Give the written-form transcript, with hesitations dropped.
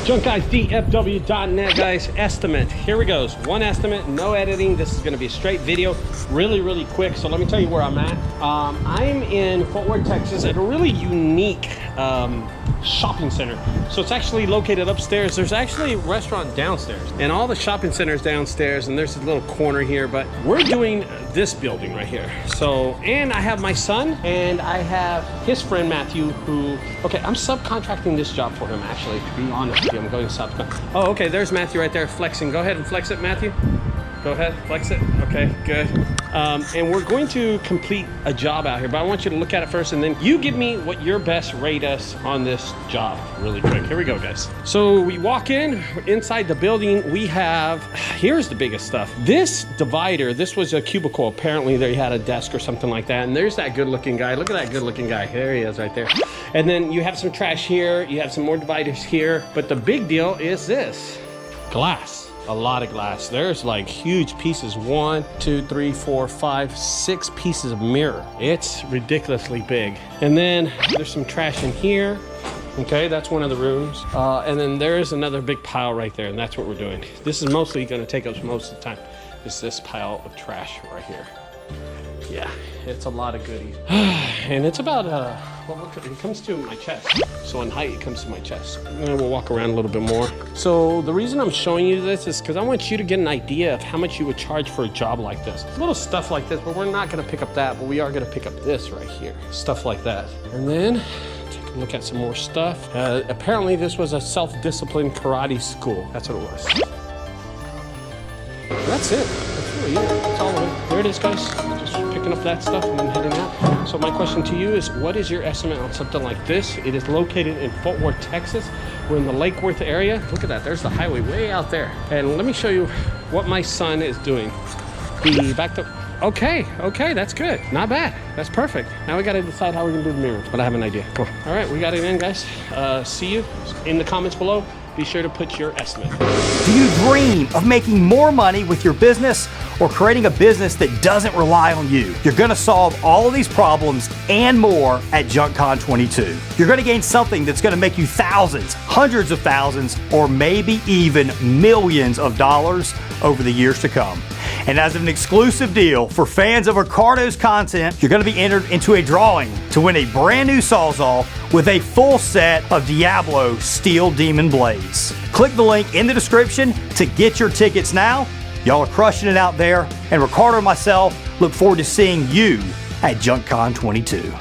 JunkGuysdfw.net, guys. Estimate. Here we go. One estimate, no editing. This is going to be a straight video, really quick. So let me tell you where I'm at. I'm in Fort Worth, Texas, at a really unique shopping center. So it's actually located upstairs. There's actually a restaurant downstairs, and all the shopping centers downstairs, and there's a little corner here. But we're doing this building right here. So, and I have my son, and I have his friend Matthew, who, okay, I'm subcontracting this job for him, actually, to be honest with you. I'm going subcontract. Oh, okay, there's Matthew right there flexing. Go ahead and flex it, Matthew. Go ahead, flex it. Okay, good. And we're going to complete a job out here, but I want you to look at it first, and then you give me what your best rate is on this job really quick. Here we go, guys. So we walk in, inside the building, we have, here's the biggest stuff. This divider, this was a cubicle. Apparently they had a desk or something like that, and there's that good looking guy. Look at that good looking guy. There he is right there. And then you have some trash here, you have some more dividers here, but the big deal is this, glass. A lot of glass. There's like huge pieces. 1, 2, 3, 4, 5, 6 pieces of mirror. It's ridiculously big. And then there's some trash in here. Okay, that's one of the rooms. And then there's another big pile right there, and that's what we're doing. This is mostly going to take us most of the time. It's this pile of trash right here. Yeah, it's a lot of goodies. And it's about, well, it comes to my chest. So in height, it comes to my chest. And then we'll walk around a little bit more. So the reason I'm showing you this is because I want you to get an idea of how much you would charge for a job like this. Little stuff like this, but we're not gonna pick up that, but we are gonna pick up this right here. Stuff like that. And then, take a look at some more stuff. Apparently this was a self-discipline karate school. That's what it was. That's it. That's really it. That's all of it. There it is, guys. Just picking up that stuff and then heading out. So my question to you is, what is your estimate on something like this? It is located in Fort Worth, Texas. We're in the Lake Worth area. Look at that. There's the highway way out there. And let me show you what my son is doing. He backed up. Okay, that's good. Not bad. That's perfect. Now we got to decide how we're going to do the mirrors, but I have an idea. Cool. All right, we got it in, guys. See you in the comments below. Be sure to put your estimate. Do you dream of making more money with your business or creating a business that doesn't rely on you? You're gonna solve all of these problems and more at JunkCon 22. You're gonna gain something that's gonna make you thousands, hundreds of thousands, or maybe even millions of dollars over the years to come. And as an exclusive deal for fans of Ricardo's content, you're gonna be entered into a drawing to win a brand new Sawzall with a full set of Diablo Steel Demon Blades. Click the link in the description to get your tickets now. Y'all are crushing it out there, and Ricardo and myself look forward to seeing you at JunkCon 22.